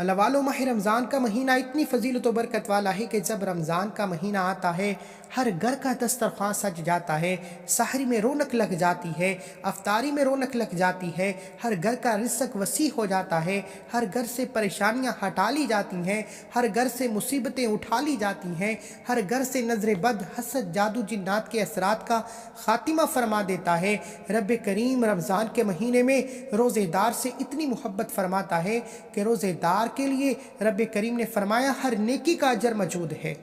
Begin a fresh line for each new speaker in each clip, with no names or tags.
اللہ والو، ماہ رمضان کا مہینہ اتنی فضیلت و برکت والا ہے کہ جب رمضان کا مہینہ آتا ہے ہر گھر کا دسترخوان سج جاتا ہے، سحری میں رونق لگ جاتی ہے، افطاری میں رونق لگ جاتی ہے، ہر گھر کا رزق وسیع ہو جاتا ہے، ہر گھر سے پریشانیاں ہٹا لی جاتی ہیں، ہر گھر سے مصیبتیں اٹھا لی جاتی ہیں، ہر گھر سے نظر بد، حسد، جادو، جنات کے اثرات کا خاتمہ فرما دیتا ہے۔ رب کریم رمضان کے مہینے میں روزے دار سے اتنی محبت فرماتا ہے کہ روزے دار کے لیے رب کریم نے فرمایا ہر نیکی کا اجر موجود ہے،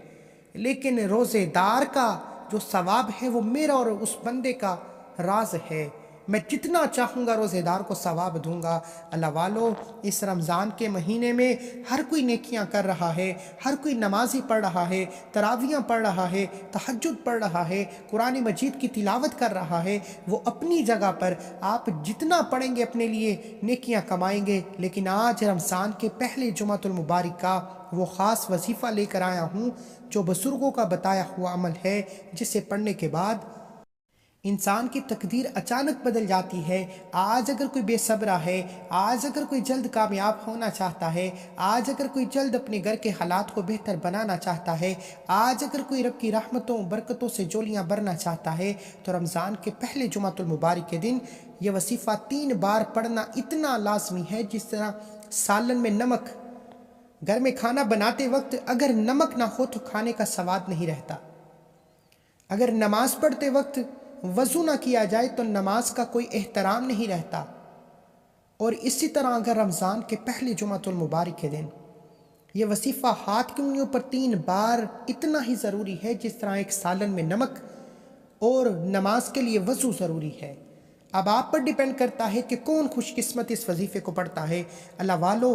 لیکن روزے دار کا جو ثواب ہے وہ میرا اور اس بندے کا راز ہے، میں جتنا چاہوں گا روزے دار کو ثواب دوں گا۔ اللہ والو، اس رمضان کے مہینے میں ہر کوئی نیکیاں کر رہا ہے، ہر کوئی نمازی پڑھ رہا ہے، تراویحاں پڑھ رہا ہے، تہجد پڑھ رہا ہے، قرآن مجید کی تلاوت کر رہا ہے۔ وہ اپنی جگہ پر آپ جتنا پڑھیں گے اپنے لیے نیکیاں کمائیں گے، لیکن آج رمضان کے پہلے جمعۃ المبارک کا وہ خاص وظیفہ لے کر آیا ہوں جو بزرگوں کا بتایا ہوا عمل ہے، جسے پڑھنے کے بعد انسان کی تقدیر اچانک بدل جاتی ہے۔ آج اگر کوئی بے صبرہ ہے، آج اگر کوئی جلد کامیاب ہونا چاہتا ہے، آج اگر کوئی جلد اپنے گھر کے حالات کو بہتر بنانا چاہتا ہے، آج اگر کوئی رب کی رحمتوں برکتوں سے جولیاں بھرنا چاہتا ہے، تو رمضان کے پہلے جمعۃ المبارک کے دن یہ وظیفہ 3 بار پڑھنا اتنا لازمی ہے، جس طرح سالن میں نمک، گھر میں کھانا بناتے وقت اگر نمک نہ ہو تو کھانے کا سواد نہیں رہتا، اگر نماز پڑھتے وقت وضو نہ کیا جائے تو نماز کا کوئی احترام نہیں رہتا، اور اسی طرح اگر رمضان کے پہلے جمعۃ المبارک کے دن یہ وظیفہ ہاتھ کی انگلیوں پر 3 بار اتنا ہی ضروری ہے جس طرح ایک سالن میں نمک اور نماز کے لیے وضو ضروری ہے۔ اب آپ پر ڈیپینڈ کرتا ہے کہ کون خوش قسمت اس وظیفے کو پڑھتا ہے۔ اللہ والو،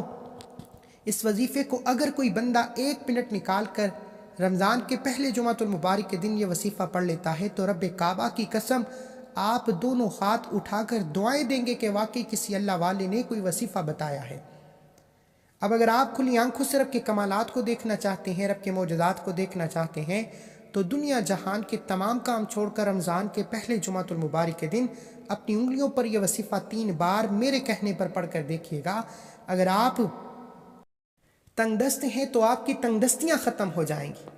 اس وظیفے کو اگر کوئی بندہ 1 منٹ نکال کر رمضان کے پہلے جمعۃ المبارک کے دن یہ وظیفہ پڑھ لیتا ہے تو رب کعبہ کی قسم آپ دونوں ہاتھ اٹھا کر دعائیں دیں گے کہ واقعی کسی اللہ والے نے کوئی وظیفہ بتایا ہے۔ اب اگر آپ کھلی آنکھوں سے رب کے کمالات کو دیکھنا چاہتے ہیں، رب کے معجزات کو دیکھنا چاہتے ہیں، تو دنیا جہان کے تمام کام چھوڑ کر رمضان کے پہلے جمعۃ المبارک کے دن اپنی انگلیوں پر یہ وظیفہ 3 بار میرے کہنے پر پڑھ کر دیکھیے گا۔ اگر آپ تنگ دست ہیں تو آپ کی تنگ دستیاں ختم ہو جائیں گی،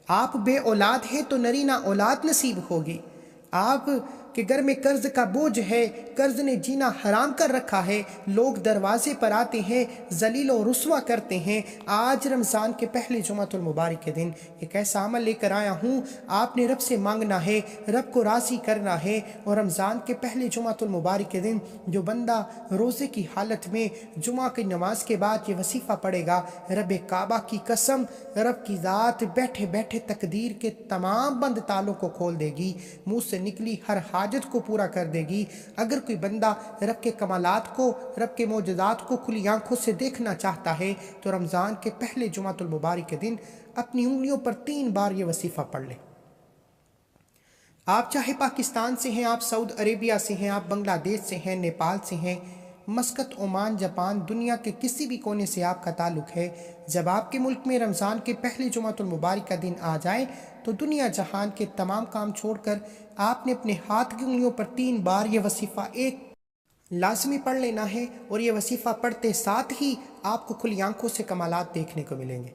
آپ بے اولاد ہیں تو نرینہ اولاد نصیب ہوگی، آپ کے گھر میں قرض کا بوجھ ہے، قرض نے جینا حرام کر رکھا ہے، لوگ دروازے پر آتے ہیں ذلیل و رسوا کرتے ہیں، آج رمضان کے پہلے جمعۃ المبارک کے دن ایک ایسا عمل لے کر آیا ہوں، آپ نے رب سے مانگنا ہے، رب کو راضی کرنا ہے، اور رمضان کے پہلے جمعۃ المبارک کے دن جو بندہ روزے کی حالت میں جمعہ کی نماز کے بعد یہ وظیفہ پڑھے گا، رب کعبہ کی قسم رب کی ذات بیٹھے بیٹھے تقدیر کے تمام بند تالوں کو کھول دے گی، منہ سے نکلی ہر حاجت کو پورا کر دے گی۔ اگر کوئی بندہ رب کے کمالات کو، رب کے معجزات کو کھلی آنکھوں سے دیکھنا چاہتا ہے تو رمضان کے پہلے جمعۃ المبارک کے دن اپنی انگلیوں پر 3 بار یہ وظیفہ پڑھ لے۔ آپ چاہے پاکستان سے ہیں، آپ سعود عربیہ سے ہیں، آپ بنگلہ دیش سے ہیں، نیپال سے ہیں، مسقط، عمان، جاپان، دنیا کے کسی بھی کونے سے آپ کا تعلق ہے، جب آپ کے ملک میں رمضان کے پہلے جمعۃ المبارک کا دن آ جائے تو دنیا جہان کے تمام کام چھوڑ کر آپ نے اپنے ہاتھ کی انگلیوں پر 3 بار یہ وظیفہ ایک لازمی پڑھ لینا ہے، اور یہ وظیفہ پڑھتے ساتھ ہی آپ کو کھلی آنکھوں سے کمالات دیکھنے کو ملیں گے۔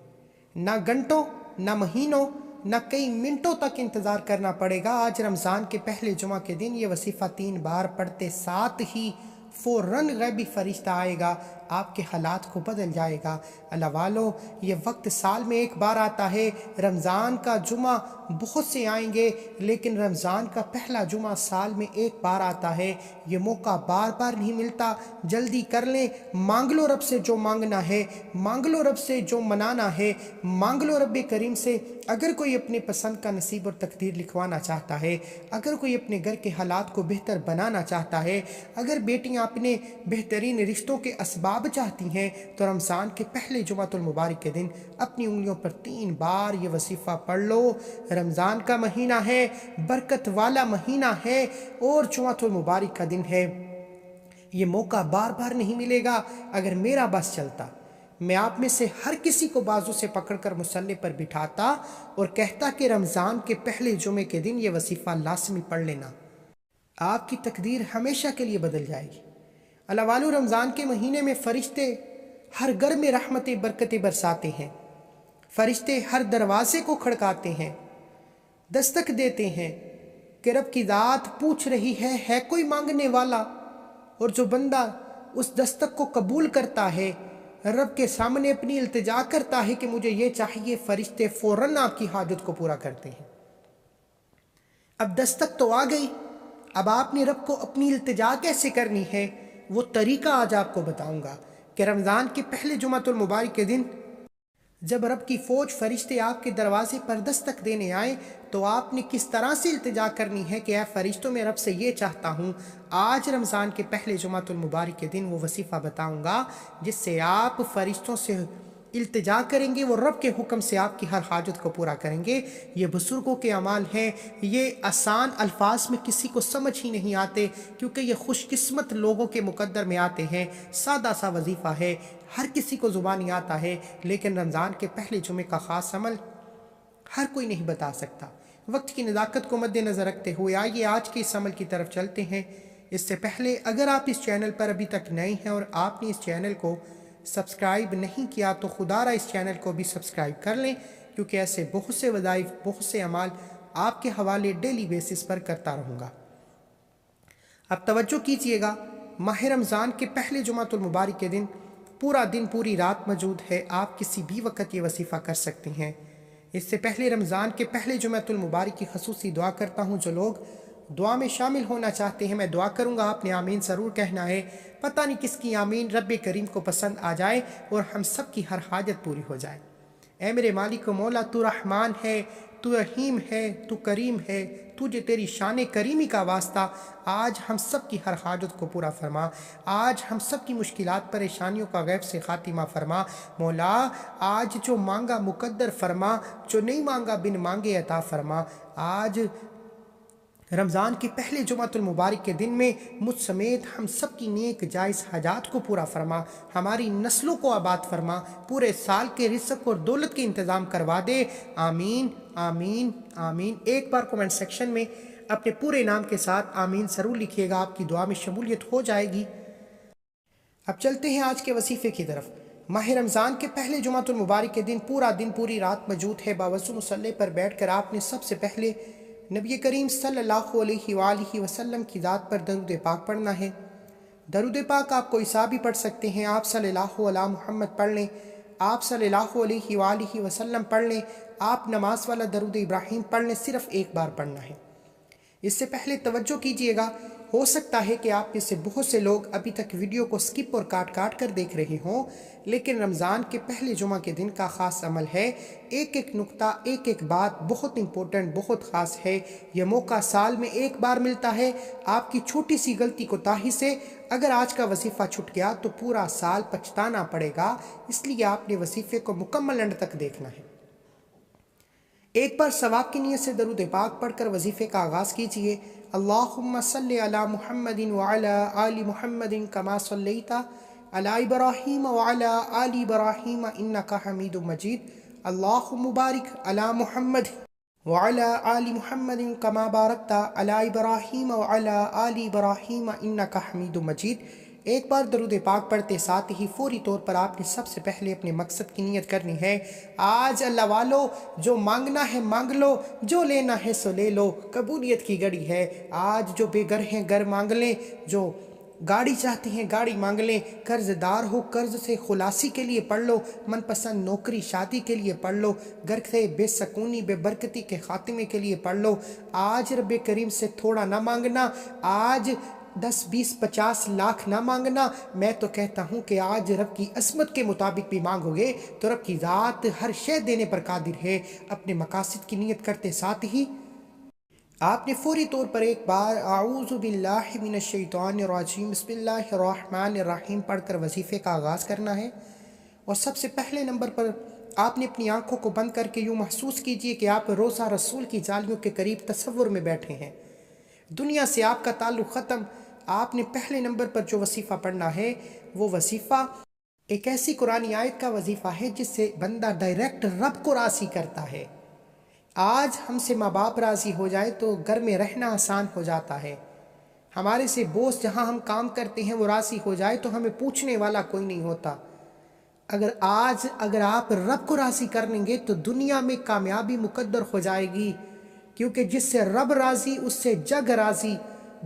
نہ گھنٹوں، نہ مہینوں، نہ کئی منٹوں تک انتظار کرنا پڑے گا۔ آج رمضان کے پہلے جمعہ کے دن یہ وظیفہ 3 بار پڑھتے ساتھ ہی فوراً غیبی فرشتہ آئے گا، آپ کے حالات کو بدل جائے گا۔ اللہ والو، یہ وقت سال میں 1 بار آتا ہے، رمضان کا جمعہ بہت سے آئیں گے، لیکن رمضان کا پہلا جمعہ سال میں 1 بار آتا ہے، یہ موقع بار بار نہیں ملتا، جلدی کر لیں، مانگ لو رب سے جو مانگنا ہے، مانگ لو رب سے جو منانا ہے، مانگ لو رب کریم سے۔ اگر کوئی اپنے پسند کا نصیب اور تقدیر لکھوانا چاہتا ہے، اگر کوئی اپنے گھر کے حالات کو بہتر بنانا چاہتا ہے، اگر بیٹیاں اپنے بہترین رشتوں کے اسباب چاہتی ہیں، تو رمضان کے پہلے جمعۃ المبارک کے دن اپنی انگلیوں پر 3 بار یہ وظیفہ پڑھ لو۔ رمضان کا مہینہ ہے، برکت والا مہینہ ہے، اور جمعۃ المبارک کا دن ہے، یہ موقع بار بار نہیں ملے گا۔ اگر میرا بس چلتا، میں آپ میں سے ہر کسی کو بازو سے پکڑ کر مصلی پر بٹھاتا اور کہتا کہ رمضان کے پہلے جمعے کے دن یہ وظیفہ لازمی پڑھ لینا، آپ کی تقدیر ہمیشہ کے لیے بدل جائے گی۔ اللہ والو، رمضان کے مہینے میں فرشتے ہر گھر میں رحمتیں برکتیں برساتے ہیں، فرشتے ہر دروازے کو کھڑکاتے ہیں، دستک دیتے ہیں کہ رب کی ذات پوچھ رہی ہے کوئی مانگنے والا؟ اور جو بندہ اس دستک کو قبول کرتا ہے، رب کے سامنے اپنی التجا کرتا ہے کہ مجھے یہ چاہیے، فرشتے فوراً آپ کی حاجت کو پورا کرتے ہیں۔ اب دستک تو آ گئی، اب آپ نے رب کو اپنی التجا کیسے کرنی ہے وہ طریقہ آج آپ کو بتاؤں گا کہ رمضان کے پہلے جمعۃ المبارک کے دن جب رب کی فوج فرشتے آپ کے دروازے پر دستک دینے آئے تو آپ نے کس طرح سے التجا کرنی ہے کہ اے فرشتوں، میں رب سے یہ چاہتا ہوں۔ آج رمضان کے پہلے جمعۃ المبارک کے دن وہ وظیفہ بتاؤں گا جس سے آپ فرشتوں سے التجا کریں گے، وہ رب کے حکم سے آپ کی ہر حاجت کو پورا کریں گے۔ یہ بزرگوں کے اعمال ہیں، یہ آسان الفاظ میں کسی کو سمجھ ہی نہیں آتے کیونکہ یہ خوش قسمت لوگوں کے مقدر میں آتے ہیں۔ سادہ سا وظیفہ ہے، ہر کسی کو زبانی آتا ہے، لیکن رمضان کے پہلے جمعے کا خاص عمل ہر کوئی نہیں بتا سکتا۔ وقت کی نزاکت کو مد نظر رکھتے ہوئے آئیے آج کے اس عمل کی طرف چلتے ہیں۔ اس سے پہلے اگر آپ اس چینل پر ابھی تک نئے ہیں اور آپ نے اس چینل کو سبسکرائب نہیں کیا تو خدا را اس چینل کو بھی سبسکرائب کر لیں، کیونکہ ایسے بہت سے وظائف، بہت سے اعمال آپ کے حوالے ڈیلی بیسس پر کرتا رہوں گا۔ اب توجہ کیجئے گا، ماہ رمضان کے پہلے جمعۃ المبارک کے دن پورا دن پوری رات موجود ہے، آپ کسی بھی وقت یہ وظیفہ کر سکتے ہیں۔ اس سے پہلے رمضان کے پہلے جمعۃ المبارک کی خصوصی دعا کرتا ہوں۔ جو لوگ دعا میں شامل ہونا چاہتے ہیں، میں دعا کروں گا، آپ نے آمین ضرور کہنا ہے۔ پتہ نہیں کس کی آمین رب کریم کو پسند آ جائے اور ہم سب کی ہر حاجت پوری ہو جائے۔ اے میرے مالک و مولا، تو رحمان ہے، تو رحیم ہے، تو کریم ہے، تجھے تیری شان کریمی کا واسطہ آج ہم سب کی ہر حاجت کو پورا فرما، آج ہم سب کی مشکلات پریشانیوں کا غیب سے خاتمہ فرما۔ مولا آج جو مانگا مقدر فرما، جو نہیں مانگا بن مانگے عطا فرما۔ آج رمضان کے پہلے جمعۃ المبارک کے دن میں مجھ سمیت ہم سب کی نیک جائز حاجات کو پورا فرما، ہماری نسلوں کو آباد فرما، پورے سال کے رزق اور دولت کے انتظام کروا دے۔ آمین آمین آمین۔ ایک بار کومنٹ سیکشن میں اپنے پورے نام کے ساتھ آمین ضرور لکھیے گا، آپ کی دعا میں شمولیت ہو جائے گی۔ اب چلتے ہیں آج کے وظیفے کی طرف۔ ماہ رمضان کے پہلے جمعۃ المبارک کے دن پورا دن پوری رات موجود ہے، باوضو مصلی پر بیٹھ کر آپ نے سب سے پہلے نبی کریم صلی اللہ علیہ وآلہ وسلم کی ذات پر درود پاک پڑھنا ہے۔ درود پاک آپ کوئی سا بھی پڑھ سکتے ہیں، آپ صلی اللہ علیہ محمد پڑھ لیں، آپ صلی اللہ علیہ وآلہ وسلم پڑھ لیں، آپ نماز والا درود ابراہیم پڑھ لیں، صرف ایک بار پڑھنا ہے۔ اس سے پہلے توجہ کیجئے گا، ہو سکتا ہے کہ آپ میں سے بہت سے لوگ ابھی تک ویڈیو کو سکپ اور کاٹ کاٹ کر دیکھ رہے ہوں، لیکن رمضان کے پہلے جمعہ کے دن کا خاص عمل ہے۔ ایک ایک نقطہ، ایک ایک بات بہت امپورٹنٹ، بہت خاص ہے۔ یہ موقع سال میں ایک بار ملتا ہے۔ آپ کی چھوٹی سی غلطی کوتاہی سے اگر آج کا وظیفہ چھٹ گیا تو پورا سال پچھتانا پڑے گا، اس لیے آپ نے وظیفے کو مکمل اینڈ تک دیکھنا ہے۔ ایک بار ثواب کی نیت سے درود پاک پڑھ کر وظیفے کا آغاز کیجئے۔ اللہم صلی علی محمد وعلی آل محمد کما صلیت علی ابراہیم وعلی آل ابراہیم انکا حمید مجید۔ اللہم بارک علی محمد وعلی آل محمد کما بارکت علی ابراہیم وعلی آل ابراہیم انکا حمید مجید۔ ایک بار درود پاک پڑھتے ساتھ ہی فوری طور پر آپ نے سب سے پہلے اپنے مقصد کی نیت کرنی ہے۔ آج اللہ والو، جو مانگنا ہے مانگ لو، جو لینا ہے سو لے لو، قبولیت کی گھڑی ہے۔ آج جو بے گھر ہیں گھر مانگ لیں، جو گاڑی چاہتے ہیں گاڑی مانگ لیں، قرض دار ہو قرض سے خلاصی کے لیے پڑھ لو، من پسند نوکری شادی کے لیے پڑھ لو، گھر سے بے سکونی بے برکتی کے خاتمے کے لیے پڑھ لو۔ آج رب کریم سے تھوڑا نہ مانگنا، آج 10 20 50 لاکھ نہ مانگنا، میں تو کہتا ہوں کہ آج رب کی عظمت کے مطابق بھی مانگو گے تو رب کی ذات ہر شے دینے پر قادر ہے۔ اپنے مقاصد کی نیت کرتے ساتھ ہی آپ نے فوری طور پر ایک بار اعوذ باللہ من الشیطان الرجیم بسم اللہ الرحمن الرحیم پڑھ کر وظیفے کا آغاز کرنا ہے۔ اور سب سے پہلے نمبر پر آپ نے اپنی آنکھوں کو بند کر کے یوں محسوس کیجئے کہ آپ روزہ رسول کی جالیوں کے قریب تصور میں بیٹھے ہیں، دنیا سے آپ کا تعلق ختم۔ آپ نے پہلے نمبر پر جو وظیفہ پڑھنا ہے وہ وظیفہ ایک ایسی قرآنی آیت کا وظیفہ ہے جس سے بندہ ڈائریکٹ رب کو راضی کرتا ہے۔ آج ہم سے ماں باپ راضی ہو جائے تو گھر میں رہنا آسان ہو جاتا ہے۔ ہمارے سے بوس جہاں ہم کام کرتے ہیں وہ راضی ہو جائے تو ہمیں پوچھنے والا کوئی نہیں ہوتا۔ اگر آپ رب کو راضی کر لیں گے تو دنیا میں کامیابی مقدر ہو جائے گی، کیونکہ جس سے رب راضی اس سے جگ راضی۔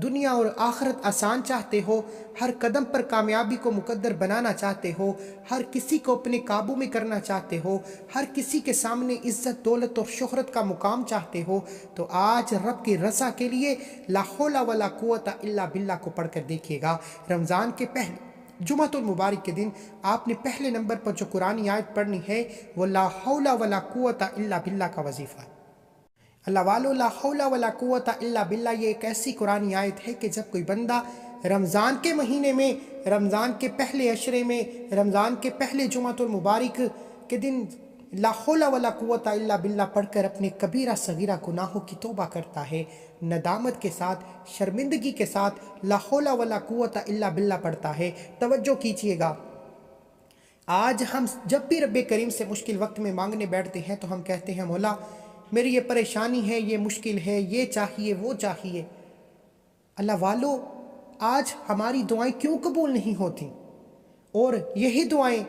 دنیا اور آخرت آسان چاہتے ہو، ہر قدم پر کامیابی کو مقدر بنانا چاہتے ہو، ہر کسی کو اپنے قابو میں کرنا چاہتے ہو، ہر کسی کے سامنے عزت دولت اور شہرت کا مقام چاہتے ہو، تو آج رب کی رضا کے لیے لا حول ولا قوت الا باللہ کو پڑھ کر دیکھیے گا۔ رمضان کے پہلے جمعۃ المبارک کے دن آپ نے پہلے نمبر پر جو قرآنی آیت پڑھنی ہے وہ لا حول ولا قوت الا باللہ کا وظیفہ ہے۔ اللہ والو، لا حول ولا قوت الا باللہ یہ ایک ایسی قرآنی آیت ہے کہ جب کوئی بندہ رمضان کے مہینے میں، رمضان کے پہلے عشرے میں، رمضان کے پہلے جمعۃ المبارک کے دن لا حول ولا قوت الا باللہ پڑھ کر اپنے کبیرہ صغیرہ گناہوں کی توبہ کرتا ہے، ندامت کے ساتھ، شرمندگی کے ساتھ لا حول ولا قوت الا باللہ پڑھتا ہے۔ توجہ کیجئے گا، آج ہم جب بھی رب کریم سے مشکل وقت میں مانگنے بیٹھتے ہیں تو ہم کہتے ہیں مولا میری یہ پریشانی ہے، یہ مشکل ہے، یہ چاہیے، وہ چاہیے۔ اللہ والو، آج ہماری دعائیں کیوں قبول نہیں ہوتی؟ اور یہی دعائیں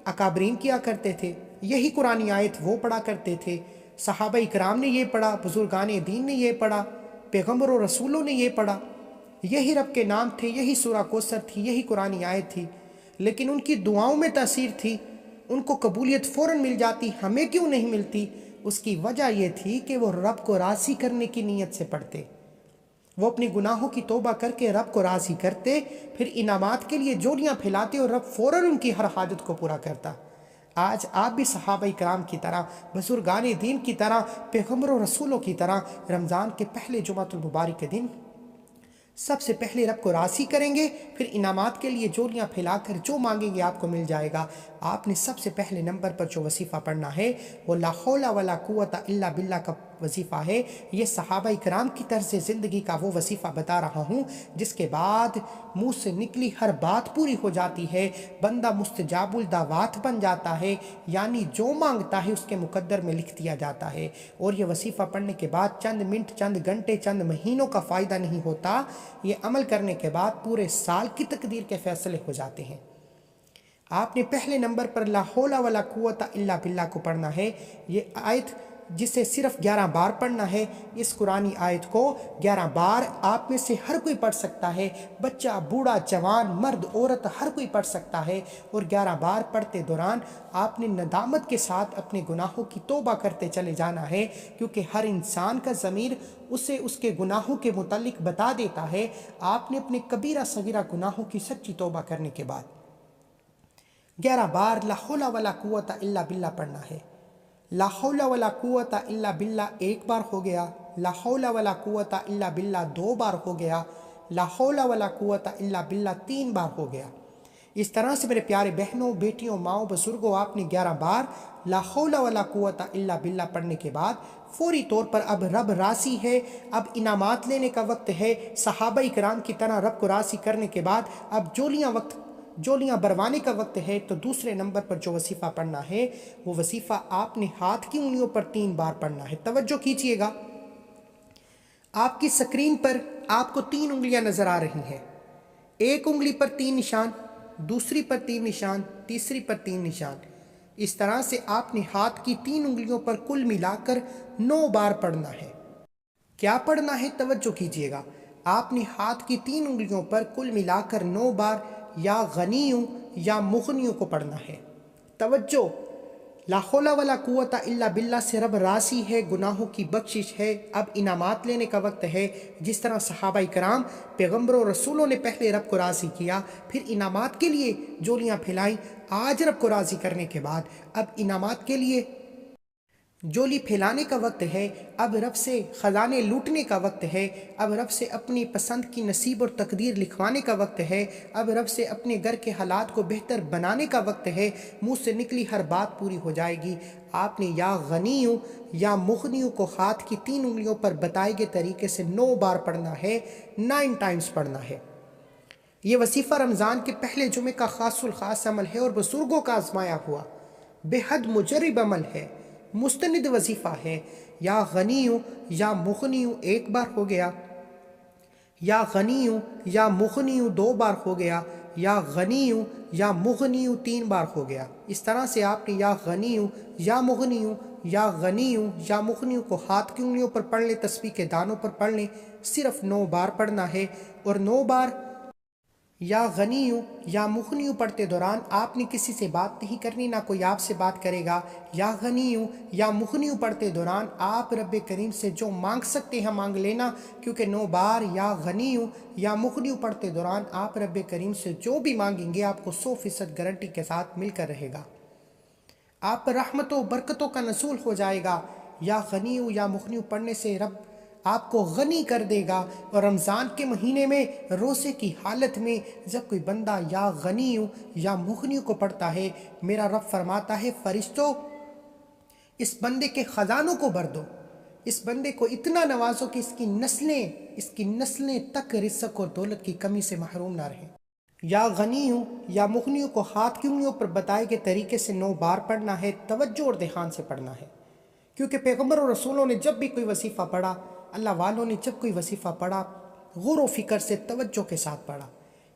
اکابرین کیا کرتے تھے، یہی قرآنی آیت وہ پڑھا کرتے تھے، صحابہ اکرام نے یہ پڑھا، بزرگان دین نے یہ پڑھا، پیغمبر و رسولوں نے یہ پڑھا، یہی رب کے نام تھے، یہی سورہ کوثر تھی، یہی قرآنی آیت تھی، لیکن ان کی دعاؤں میں تاثیر تھی، ان کو قبولیت فوراً مل جاتی، ہمیں کیوں نہیں ملتی؟ اس کی وجہ یہ تھی کہ وہ رب کو راضی کرنے کی نیت سے پڑھتے، وہ اپنے گناہوں کی توبہ کر کے رب کو راضی کرتے، پھر انعامات کے لیے جوڑیاں پھیلاتے اور رب فوراً ان کی ہر حاجت کو پورا کرتا۔ آج آپ بھی صحابہ کرام کی طرح، بزرگان دین کی طرح، پیغمبر و رسولوں کی طرح رمضان کے پہلے جمعۃ المبارک کے دن سب سے پہلے رب کو راضی کریں گے، پھر انعامات کے لیے جولیاں پھیلا کر جو مانگیں گے آپ کو مل جائے گا۔ آپ نے سب سے پہلے نمبر پر جو وظیفہ پڑھنا ہے وہ لا حول ولا قوت الا باللہ کا وظیفہ ہے۔ یہ صحابہ کرام کی طرز زندگی کا وہ وظیفہ بتا رہا ہوں جس کے بعد منہ سے نکلی ہر بات پوری ہو جاتی ہے، بندہ مستجاب الدعوات بن جاتا ہے، یعنی جو مانگتا ہے اس کے مقدر میں لکھ دیا جاتا ہے۔ اور یہ وظیفہ پڑھنے کے بعد چند منٹ، چند گھنٹے، چند مہینوں کا فائدہ نہیں ہوتا، یہ عمل کرنے کے بعد پورے سال کی تقدیر کے فیصلے ہو جاتے ہیں۔ آپ نے پہلے نمبر پر لا حول ولا قوت الا باللہ کو پڑھنا ہے۔ یہ آیت جسے صرف 11 بار پڑھنا ہے، اس قرآنی آیت کو 11 بار آپ میں سے ہر کوئی پڑھ سکتا ہے، بچہ، بوڑھا، جوان، مرد، عورت، ہر کوئی پڑھ سکتا ہے۔ اور 11 بار پڑھتے دوران آپ نے ندامت کے ساتھ اپنے گناہوں کی توبہ کرتے چلے جانا ہے، کیونکہ ہر انسان کا ضمیر اسے اس کے گناہوں کے متعلق بتا دیتا ہے۔ آپ نے اپنے کبیرہ صغیرہ گناہوں کی سچی توبہ کرنے کے بعد 11 بار لا حول ولا قوت الا باللہ پڑھنا ہے۔ لا حول ولا قوت الا باللہ ایک بار ہو گیا، لا حول ولا قوت الا باللہ 2 بار ہو گیا، لا حول ولا قوت الا باللہ 3 بار ہو گیا۔ اس طرح سے میرے پیارے بہنوں، بیٹیوں، ماؤں، بزرگوں، آپ نے 11 بار لا حول ولا قوت الا باللہ پڑھنے کے بعد فوری طور پر اب رب راضی ہے، اب انعامات لینے کا وقت ہے۔ صحابہ کرام کی طرح رب کو راضی کرنے کے بعد اب جولیاں بروانے کا وقت ہے۔ تو دوسرے نمبر پر جو وظیفہ پڑھنا ہے وہ وظیفہ آپ نے ہاتھ کی انگلیوں پر 3 بار پڑھنا ہے۔ توجہ کیجئے گا، آپ کی سکرین پر آپ کو 3 انگلیاں نظر آ رہی ہیں، ایک انگلی پر 3 نشان، دوسری پر 3 نشان، تیسری پر 3 نشان۔ اس طرح سے آپ نے ہاتھ کی 3 انگلیوں پر کل ملا کر 9 بار پڑھنا ہے۔ کیا پڑھنا ہے؟ توجہ کیجئے گا، آپ نے ہاتھ کی 3 انگلیوں پر کل ملا کر 9 بار یا غنیوں یا مغنیوں کو پڑھنا ہے۔ توجہ، لا حول ولا قوت الا باللہ سے رب راضی ہے، گناہوں کی بخشش ہے، اب انعامات لینے کا وقت ہے۔ جس طرح صحابہ کرام، پیغمبروں اور رسولوں نے پہلے رب کو راضی کیا، پھر انعامات کے لیے جولیاں پھیلائیں، آج رب کو راضی کرنے کے بعد اب انعامات کے لیے جولی پھیلانے کا وقت ہے، اب رب سے خزانے لوٹنے کا وقت ہے، اب رب سے اپنی پسند کی نصیب اور تقدیر لکھوانے کا وقت ہے، اب رب سے اپنے گھر کے حالات کو بہتر بنانے کا وقت ہے۔ منہ سے نکلی ہر بات پوری ہو جائے گی۔ آپ نے یا غنیوں یا مغنیوں کو ہاتھ کی 3 انگلیوں پر بتائے گئے طریقے سے 9 بار پڑھنا ہے، 9 ٹائمز پڑھنا ہے۔ یہ وظیفہ رمضان کے پہلے جمعے کا خاص الخاص عمل ہے اور بزرگوں کا آزمایا ہوا بے حد مجرب عمل ہے، مستند وظیفہ ہے۔ یا غنیوں یا مغنیوں 1 بار ہو گیا، یا غنیوں یا مغنیوں 2 بار ہو گیا، یا غنیوں یا مغنیوں 3 بار ہو گیا۔ اس طرح سے آپ نے یا غنیوں یا مغنیوں یا غنیوں یا مغنیوں کو ہاتھ کی انگلیوں پر پڑھ لیں، تسبیح کے دانوں پر پڑھ لیں، صرف 9 بار پڑھنا ہے، اور 9 بار یا غنیوں یا مغنیوں پڑھتے دوران آپ نے کسی سے بات نہیں کرنی، نہ کوئی آپ سے بات کرے گا۔ یا غنیوں یا مغنیوں پڑھتے دوران آپ رب کریم سے جو مانگ سکتے ہیں مانگ لینا، کیونکہ 9 بار یا غنیوں یا مغنیوں پڑھتے دوران آپ رب کریم سے جو بھی مانگیں گے آپ کو 100% گارنٹی کے ساتھ مل کر رہے گا، آپ پر رحمتوں و برکتوں کا نزول ہو جائے گا۔ یا غنیوں یا مغنیوں پڑھنے سے رب آپ کو غنی کر دے گا۔ اور رمضان کے مہینے میں روزے کی حالت میں جب کوئی بندہ یا غنیوں یا مغنیوں کو پڑھتا ہے، میرا رب فرماتا ہے فرشتوں اس بندے کے خزانوں کو بھر دو، اس بندے کو اتنا نوازو کہ اس کی نسلیں تک رزق اور دولت کی کمی سے محروم نہ رہیں۔ یا غنیوں یا مغنیوں کو ہاتھ کی انگلیوں پر بتائے گئے طریقے سے 9 بار پڑھنا ہے، توجہ اور دھیان سے پڑھنا ہے، کیونکہ پیغمبر اور رسولوں نے جب بھی کوئی وظیفہ پڑھا، اللہ والوں نے جب کوئی وظیفہ پڑھا، غور و فکر سے توجہ کے ساتھ پڑھا،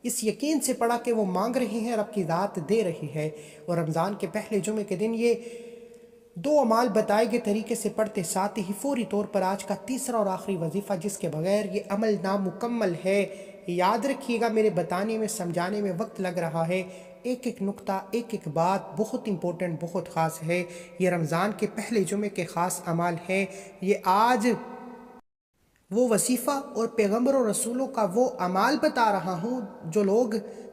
اس یقین سے پڑھا کہ وہ مانگ رہے ہیں، رب کی ذات دے رہی ہے۔ اور رمضان کے پہلے جمعے کے دن یہ 2 اعمال بتائے گئے طریقے سے پڑھتے، ساتھ ہی فوری طور پر آج کا تیسرا اور آخری وظیفہ جس کے بغیر یہ عمل نامکمل ہے۔ یاد رکھیے گا، میرے بتانے میں سمجھانے میں وقت لگ رہا ہے، ایک نقطہ ایک بات بہت امپورٹنٹ، بہت خاص ہے۔ یہ رمضان کے پہلے جمعے کے خاص اعمال ہیں، یہ آج وہ وظیفہ اور پیغمبر و رسولوں کا وہ اعمال بتا رہا ہوں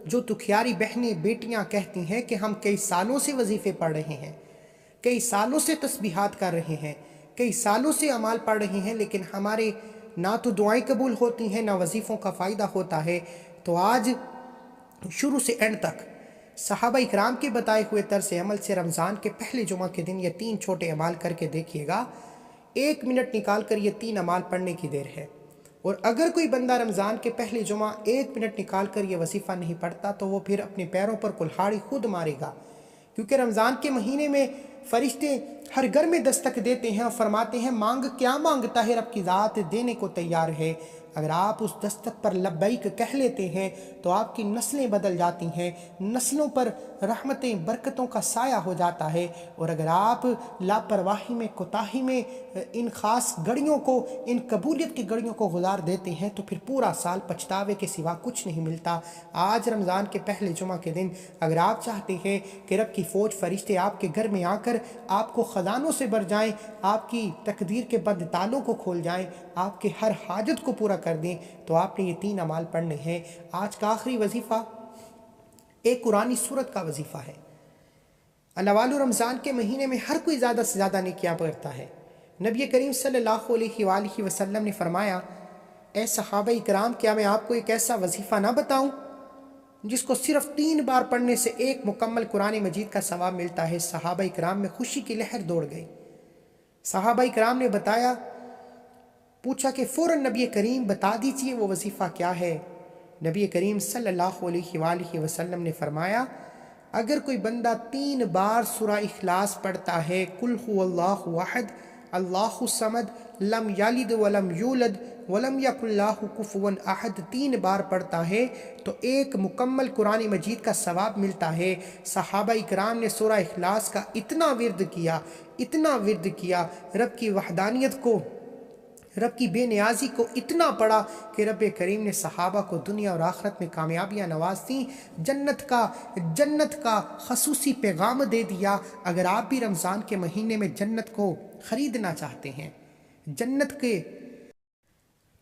جو دکھیاری بہنیں بیٹیاں کہتی ہیں کہ ہم کئی سالوں سے وظیفے پڑھ رہے ہیں، کئی سالوں سے تسبیحات کر رہے ہیں، کئی سالوں سے اعمال پڑھ رہے ہیں، لیکن ہمارے نہ تو دعائیں قبول ہوتی ہیں، نہ وظیفوں کا فائدہ ہوتا ہے۔ تو آج شروع سے اینڈ تک صحابہ اکرام کے بتائے ہوئے طرز عمل سے رمضان کے پہلے جمعہ کے دن یہ 3 چھوٹے اعمال کر کے دیکھیے گا۔ 1 منٹ نکال کر یہ 3 اعمال پڑھنے کی دیر ہے، اور اگر کوئی بندہ رمضان کے پہلے جمعہ 1 منٹ نکال کر یہ وظیفہ نہیں پڑھتا تو وہ پھر اپنے پیروں پر کلہاڑی خود مارے گا، کیونکہ رمضان کے مہینے میں فرشتے ہر گھر میں دستک دیتے ہیں اور فرماتے ہیں مانگ، کیا مانگتا ہے، رب کی ذات دینے کو تیار ہے۔ اگر آپ اس دستک پر لبیک کہہ لیتے ہیں تو آپ کی نسلیں بدل جاتی ہیں، نسلوں پر رحمتیں برکتوں کا سایہ ہو جاتا ہے، اور اگر آپ لاپرواہی میں کوتاہی میں ان خاص گھڑیوں کو، ان قبولیت کی گھڑیوں کو گزار دیتے ہیں تو پھر پورا سال پچھتاوے کے سوا کچھ نہیں ملتا۔ آج رمضان کے پہلے جمعہ کے دن اگر آپ چاہتے ہیں کہ رب کی فوج فرشتے آپ کے گھر میں آ کر آپ کو خزانوں سے بھر جائیں، آپ کی تقدیر کے بند تالوں کو کھول جائیں، آپ کے ہر حاجت کو پورا کر دیں، تو آپ نے یہ 3 اعمال پڑھنے ہیں۔ آج کا آخری وظیفہ ایک قرآنی سورت کا وظیفہ ہے۔ اللہ والو رمضان کے مہینے میں ہر کوئی زیادہ سے زیادہ نیکیاں کرتا ہے۔ نبی کریم صلی اللہ علیہ وآلہ وسلم نے فرمایا، اے صحابہ اکرام، کیا میں آپ کو ایک ایسا وظیفہ نہ بتاؤں جس کو صرف 3 بار پڑھنے سے 1 مکمل قرآن مجید کا ثواب ملتا ہے؟ صحابہ اکرام میں خوشی کی لہر دوڑ گئی۔ صحابہ اکرام نے پوچھا کہ فوراً نبی کریم بتا دیجئے وہ وظیفہ کیا ہے۔ نبی کریم صلی اللہ علیہ وآلہ وسلم نے فرمایا، اگر کوئی بندہ 3 بار سورہ اخلاص پڑھتا ہے، قل هو اللہ احد اللہ الصمد لم یلد ولم یولد ولم یکن لہ کفوا احد، 3 بار پڑھتا ہے تو 1 مکمل قرآن مجید کا ثواب ملتا ہے۔ صحابہ اکرام نے سورہ اخلاص کا اتنا ورد کیا، رب کی وحدانیت کو، رب کی بے نیازی کو اتنا پڑھا کہ رب کریم نے صحابہ کو دنیا اور آخرت میں کامیابیاں نواز دیں، جنت کا خصوصی پیغام دے دیا۔ اگر آپ بھی رمضان کے مہینے میں جنت کو خریدنا چاہتے ہیں، جنت کے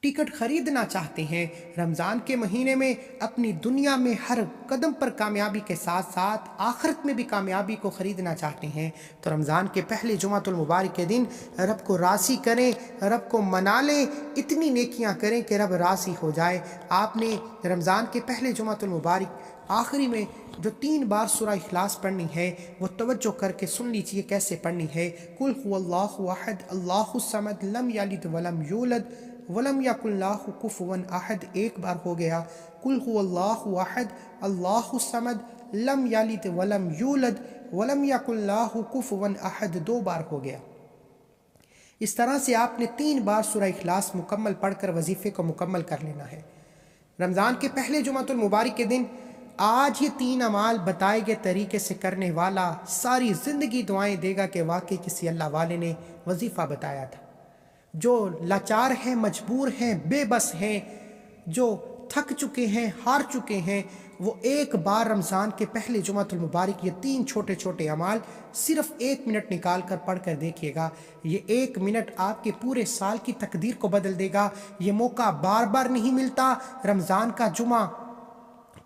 ٹکٹ خریدنا چاہتے ہیں، رمضان کے مہینے میں اپنی دنیا میں ہر قدم پر کامیابی کے ساتھ ساتھ آخرت میں بھی کامیابی کو خریدنا چاہتے ہیں، تو رمضان کے پہلے جمعۃ المبارک کے دن رب کو راضی کریں، رب کو منا لیں، اتنی نیکیاں کریں کہ رب راضی ہو جائے۔ آپ نے رمضان کے پہلے جمعۃ المبارک آخری میں جو 3 بار سورہ اخلاص پڑھنی ہے وہ توجہ کر کے سن لیجئے کیسے پڑھنی ہے۔ قل هو اللہ احد اللہ الصمد لم یلد ولم یولد ولم یکن لہ کفوا احد، 1 بار ہو گیا۔ قل هو اللہ احد اللہ الصمد لم یلد ولم یولد ولم یکن لہ کفوا احد، 2 بار ہو گیا۔ اس طرح سے آپ نے 3 بار سورہ اخلاص مکمل پڑھ کر وظیفے کو مکمل کر لینا ہے۔ رمضان کے پہلے جمعۃ المبارک کے دن آج یہ 3 اعمال بتائے گئے طریقے سے کرنے والا ساری زندگی دعائیں دے گا کہ واقعی کسی اللہ والے نے وظیفہ بتایا تھا۔ جو لاچار ہیں، مجبور ہیں، بے بس ہیں، جو تھک چکے ہیں، ہار چکے ہیں، وہ ایک بار رمضان کے پہلے جمعۃ المبارک یہ 3 چھوٹے چھوٹے اعمال صرف 1 منٹ نکال کر پڑھ کر دیکھیے گا۔ یہ 1 منٹ آپ کے پورے سال کی تقدیر کو بدل دے گا۔ یہ موقع بار بار نہیں ملتا۔ رمضان کا جمعہ،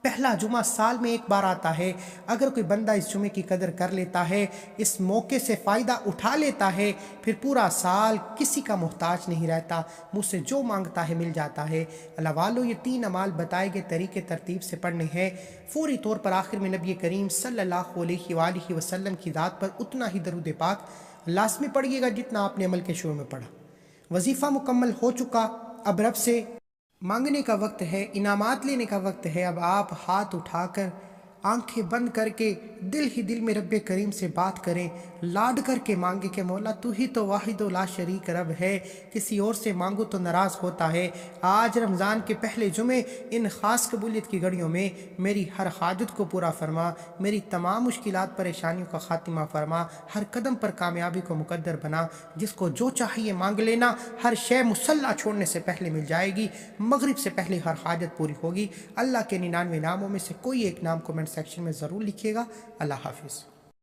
پہلا جمعہ سال میں ایک بار آتا ہے۔ اگر کوئی بندہ اس جمعے کی قدر کر لیتا ہے، اس موقع سے فائدہ اٹھا لیتا ہے، پھر پورا سال کسی کا محتاج نہیں رہتا، مجھ سے جو مانگتا ہے مل جاتا ہے۔ اللہ والو، یہ 3 اعمال بتائے گئے طریقے ترتیب سے پڑھنے ہیں۔ فوری طور پر آخر میں نبی کریم صلی اللہ علیہ وآلہ وسلم کی ذات پر اتنا ہی درود پاک لازمی پڑھیے گا جتنا آپ نے عمل کے شروع میں پڑھا۔ وظیفہ مکمل ہو چکا، اب رب سے مانگنے کا وقت ہے، انعامات لینے کا وقت ہے۔ اب آپ ہاتھ اٹھا کر، آنکھیں بند کر کے دل ہی دل میں رب کریم سے بات کریں، لاڈ کر کے مانگے کہ مولا تو ہی تو واحد و لا شریک رب ہے، کسی اور سے مانگو تو ناراض ہوتا ہے۔ آج رمضان کے پہلے جمعے ان خاص قبولیت کی گھڑیوں میں میری ہر حاجت کو پورا فرما، میری تمام مشکلات پریشانیوں کا خاتمہ فرما، ہر قدم پر کامیابی کو مقدر بنا۔ جس کو جو چاہیے مانگ لینا، ہر شے مصلی چھوڑنے سے پہلے مل جائے گی، مغرب سے پہلے ہر حاجت پوری ہوگی۔ اللہ کے 99 ناموں میں سے کوئی ایک نام کمنٹ سیکشن میں ضرور لکھیے گا۔ اللہ حافظ۔